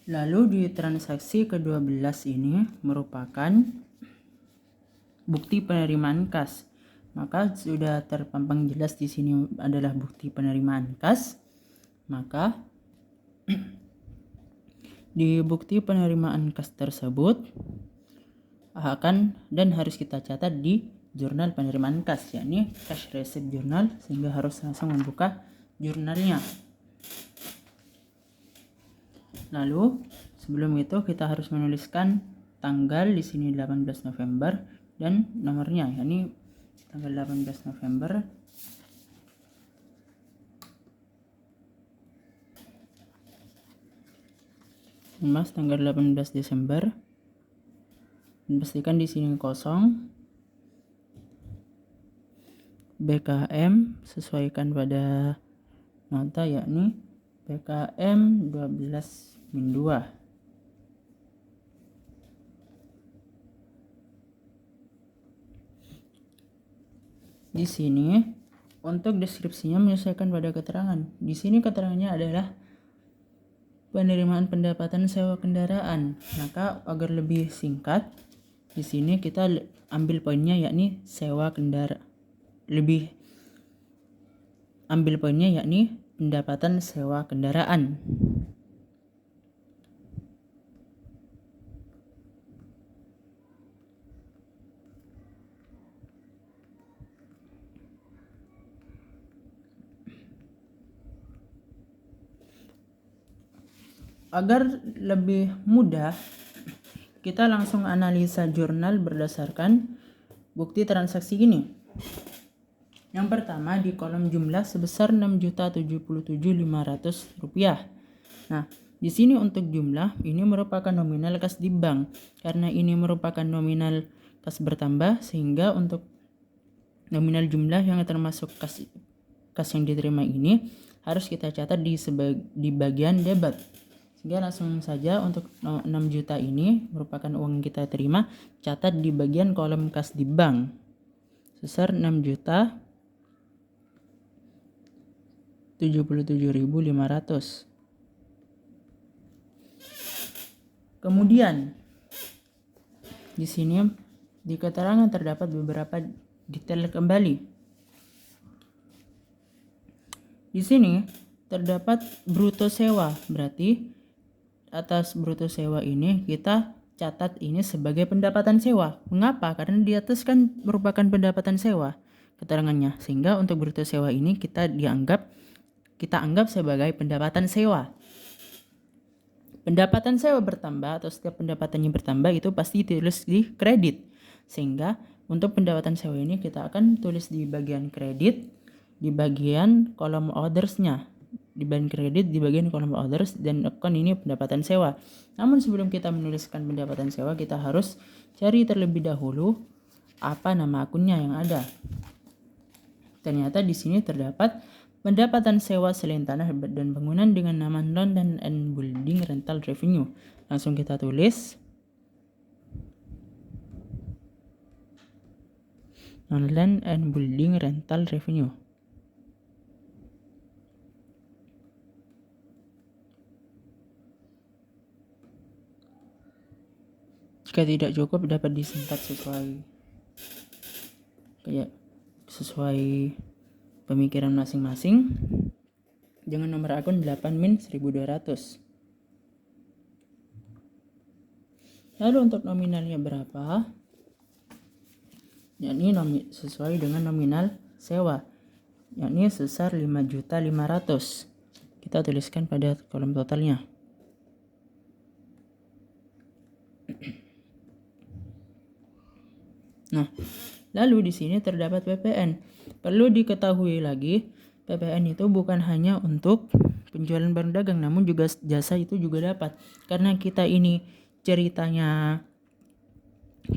Lalu di transaksi ke-12 ini merupakan bukti penerimaan kas. Maka sudah terpampang jelas di sini adalah bukti penerimaan kas. Maka di bukti penerimaan kas tersebut akan dan harus kita catat di jurnal penerimaan kas, yakni cash receipt journal, sehingga harus langsung membuka jurnalnya. Lalu sebelum itu kita harus menuliskan tanggal di sini 18 November dan nomornya, yakni tanggal 18 November Mas tanggal 18 Desember, dan pastikan di sini kosong. BKM sesuaikan pada nota, yakni BKM 12-2. Di sini untuk deskripsinya menyesuaikan pada keterangan. Di sini keterangannya adalah penerimaan pendapatan sewa kendaraan. Maka agar lebih singkat, di sini kita ambil poinnya, yakni sewa kendaraan. Ambil poinnya, yakni pendapatan sewa kendaraan. Agar lebih mudah, kita langsung analisa jurnal berdasarkan bukti transaksi ini. Yang pertama di kolom jumlah sebesar Rp6.077.500. Nah, di sini untuk jumlah ini merupakan nominal kas di bank. Karena ini merupakan nominal kas bertambah, sehingga untuk nominal jumlah yang termasuk kas yang diterima ini harus kita catat di bagian debit. Sehingga langsung saja untuk 6 juta ini merupakan uang yang kita terima, catat di bagian kolom kas di bank sebesar 6.077.500. Kemudian di sini di keterangan terdapat beberapa detail kembali. Di sini terdapat bruto sewa, berarti atas bruto sewa ini kita catat ini sebagai pendapatan sewa. Mengapa? Karena di atas kan merupakan pendapatan sewa keterangannya, sehingga untuk bruto sewa ini kita anggap sebagai pendapatan sewa. Pendapatan sewa bertambah atau setiap pendapatannya bertambah itu pasti ditulis di kredit, sehingga untuk pendapatan sewa ini kita akan tulis di bagian kredit di bagian kolom ordersnya. Di bagian kredit di bagian kolom orders, dan akun ini pendapatan sewa. Namun sebelum kita menuliskan pendapatan sewa, kita harus cari terlebih dahulu apa nama akunnya yang ada. Ternyata di sini terdapat pendapatan sewa selain tanah dan bangunan dengan nama Land and Building Rental Revenue. Langsung kita tulis Land and Building Rental Revenue. Jika tidak cukup dapat disingkat sesuai pemikiran masing-masing dengan nomor akun 8min1200. Lalu untuk nominalnya berapa? Yakni sesuai dengan nominal sewa, yakni sebesar 5.500.000. Kita tuliskan pada kolom totalnya. Nah, lalu di sini terdapat PPN. Perlu diketahui lagi, PPN itu bukan hanya untuk penjualan barang dagang, namun juga jasa itu juga dapat. Karena kita ini ceritanya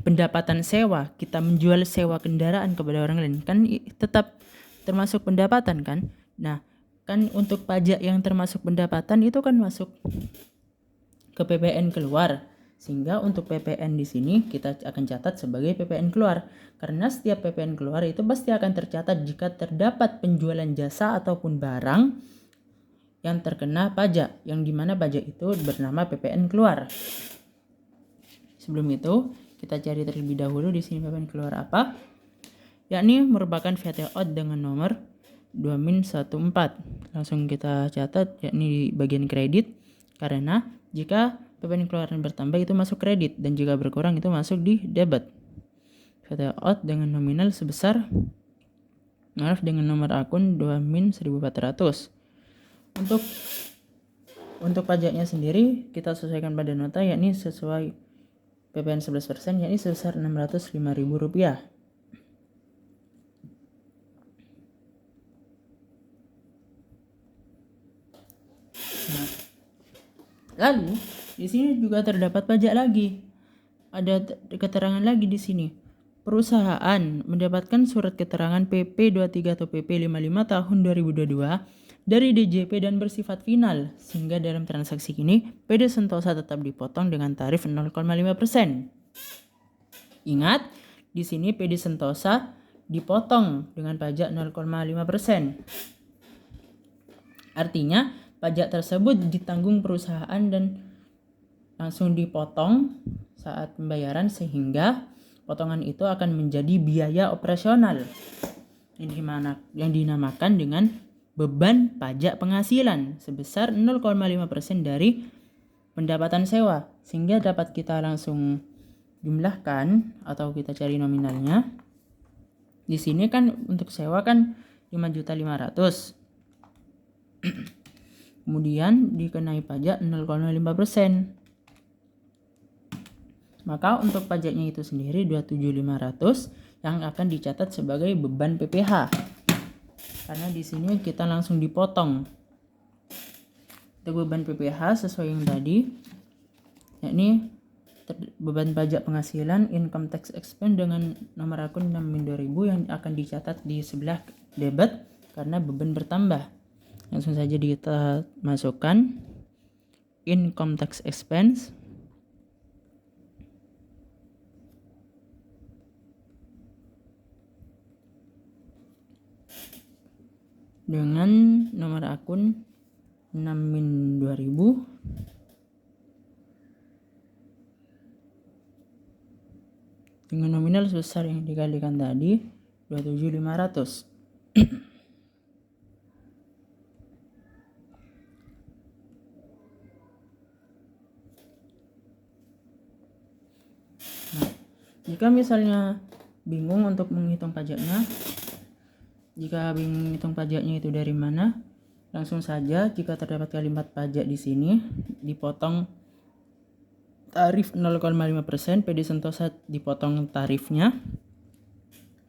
pendapatan sewa, kita menjual sewa kendaraan kepada orang lain, kan tetap termasuk pendapatan kan. Nah, kan untuk pajak yang termasuk pendapatan itu kan masuk ke PPN keluar. Sehingga untuk PPN di sini kita akan catat sebagai PPN keluar. Karena setiap PPN keluar itu pasti akan tercatat jika terdapat penjualan jasa ataupun barang yang terkena pajak, yang dimana pajak itu bernama PPN keluar. Sebelum itu, kita cari terlebih dahulu di sini PPN keluar apa, yakni merupakan VAT out dengan nomor 2-14. Langsung kita catat yakni di bagian kredit, karena jika PPN keluaran bertambah itu masuk kredit dan jika berkurang itu masuk di debit. VAT out dengan nominal sebesar dengan nomor akun 2-1400. Untuk pajaknya sendiri kita sesuaikan pada nota, yakni sesuai PPN 11% yakni sebesar Rp605.000. Nah, lalu di sini juga terdapat pajak lagi. Ada keterangan lagi di sini. Perusahaan mendapatkan surat keterangan PP 23 atau PP 55 tahun 2022 dari DJP dan bersifat final, sehingga dalam transaksi ini PD Sentosa tetap dipotong dengan tarif 0,5%. Ingat, di sini PD Sentosa dipotong dengan pajak 0,5%. Artinya, pajak tersebut ditanggung perusahaan dan langsung dipotong saat pembayaran, sehingga potongan itu akan menjadi biaya operasional yang dinamakan dengan beban pajak penghasilan sebesar 0,5% dari pendapatan sewa, sehingga dapat kita langsung jumlahkan atau kita cari nominalnya. Di sini kan untuk sewa kan 5.500.000. Kemudian dikenai pajak 0,5%. Maka untuk pajaknya itu sendiri 27.500 yang akan dicatat sebagai beban PPh. Karena di sini kita langsung dipotong. Untuk beban PPh sesuai yang tadi, yakni beban pajak penghasilan income tax expense dengan nomor akun 6.000 yang akan dicatat di sebelah debit karena beban bertambah. Langsung saja kita masukkan income tax expense dengan nomor akun 6.000 dengan nominal sebesar yang dikalikan tadi 27.500. Nah, jika misalnya bingung untuk menghitung pajaknya, jika bingung menghitung pajaknya itu dari mana, langsung saja jika terdapat kalimat pajak di sini dipotong tarif 0,5%, PD Sentosa dipotong tarifnya,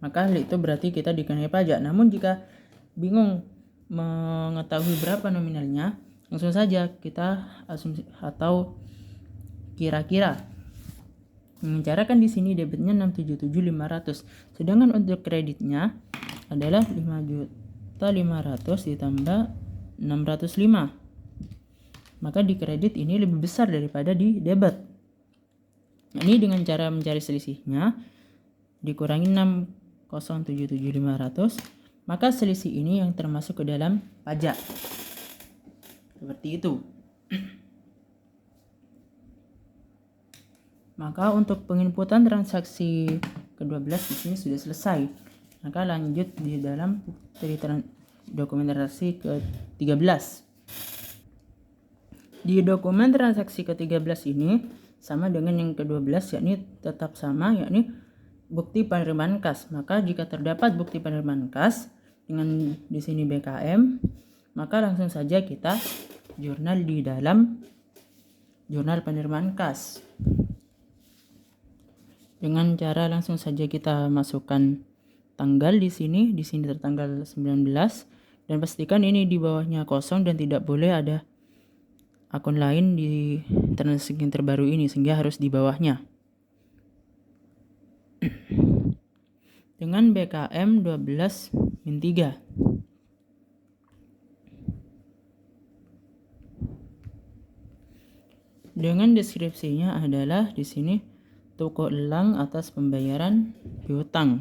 maka itu berarti kita dikenai pajak. Namun jika bingung mengetahui berapa nominalnya, langsung saja kita asumsi atau kira-kira. Mengencarakan di sini debitnya 677.500, sedangkan untuk kreditnya adalah 5.500.000 ditambah 605. Maka di kredit ini lebih besar daripada di debit. Ini dengan cara mencari selisihnya, dikurangi 607.500, maka selisih ini yang termasuk ke dalam pajak. Seperti itu. Maka untuk penginputan transaksi ke-12 di sini sudah selesai. Maka lanjut di dalam dokumen transaksi ke-13. Di dokumen transaksi ke-13 ini sama dengan yang ke-12, yakni tetap sama, yakni bukti penerimaan kas. Maka jika terdapat bukti penerimaan kas dengan di sini BKM, maka langsung saja kita jurnal di dalam jurnal penerimaan kas. Dengan cara langsung saja kita masukkan tanggal di sini tertanggal 19, dan pastikan ini di bawahnya kosong dan tidak boleh ada akun lain di transaksi yang terbaru ini, sehingga harus di bawahnya. Dengan BKM 12-3. Dengan deskripsinya adalah di sini toko elang atas pembayaran piutang.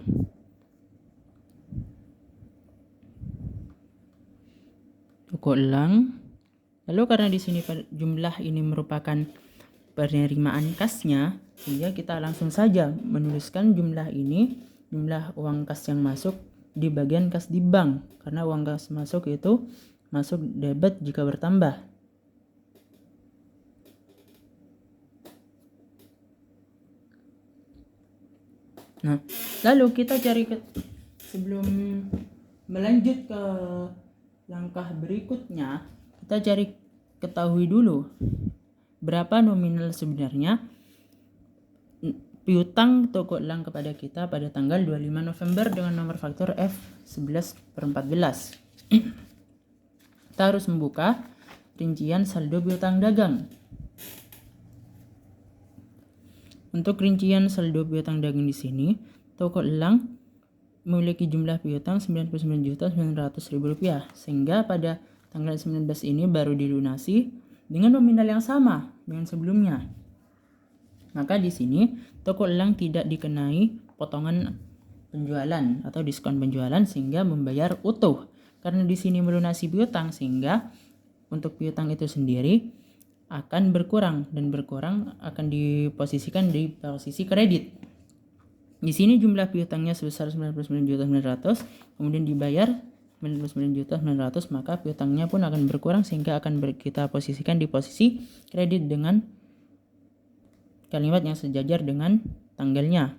Toko elang Lalu karena di sini jumlah ini merupakan penerimaan kasnya, sehingga kita langsung saja menuliskan jumlah ini, jumlah uang kas yang masuk di bagian kas di bank, karena uang kas masuk itu masuk debit jika bertambah. Nah, lalu kita cari sebelum melanjut ke langkah berikutnya, kita ketahui dulu berapa nominal sebenarnya piutang toko elang kepada kita pada tanggal 25 November dengan nomor faktur F11/14. Kita harus membuka rincian saldo piutang dagang. Untuk rincian saldo piutang dagang di sini, toko elang memiliki jumlah piutang Rp99.900.000, sehingga pada tanggal 19 ini baru dilunasi dengan nominal yang sama dengan sebelumnya. Maka di sini toko elang tidak dikenai potongan penjualan atau diskon penjualan sehingga membayar utuh. Karena di sini melunasi piutang, sehingga untuk piutang itu sendiri akan berkurang dan berkurang akan diposisikan di posisi kredit. Di sini jumlah piutangnya sebesar 99.900, kemudian dibayar 99.900, maka piutangnya pun akan berkurang sehingga akan kita posisikan di posisi kredit dengan kalimat yang sejajar dengan tanggalnya.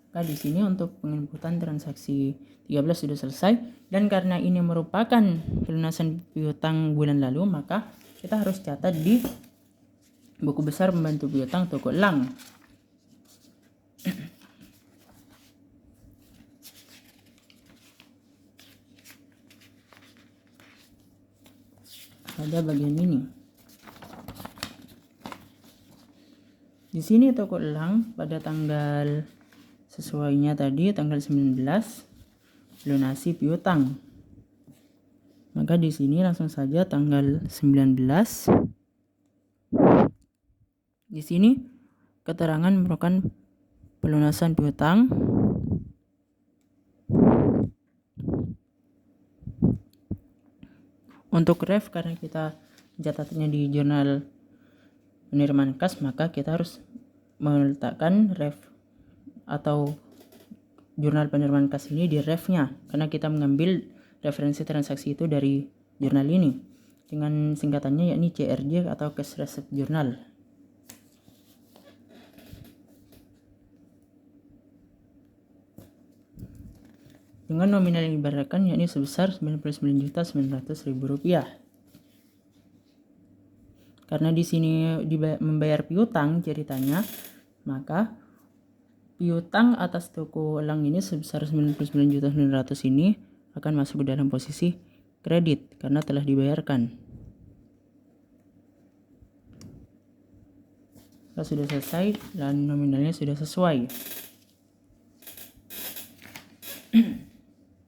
Maka di sini untuk penginputan transaksi 13 sudah selesai, dan karena ini merupakan pelunasan piutang bulan lalu, maka kita harus catat di buku besar pembantu piutang toko elang. Pada bagian ini. Di sini toko elang pada tanggal sesuainya tadi tanggal 19 lunasi piutang. Maka di sini langsung saja tanggal 19. Di sini keterangan merupakan pelunasan piutang. Untuk ref, karena kita mencatatnya di jurnal penerimaan kas, maka kita harus meletakkan ref atau jurnal penerimaan kas ini di refnya, karena kita mengambil referensi transaksi itu dari jurnal ini dengan singkatannya yakni CRJ atau Cash Receipt Journal. Dengan nominal yang dibayarkan yakni sebesar Rp99.900.000. Karena di sini membayar piutang ceritanya, maka piutang atas toko elang ini sebesar 99.900 ini akan masuk ke dalam posisi kredit karena telah dibayarkan. Sudah selesai dan nominalnya sudah sesuai.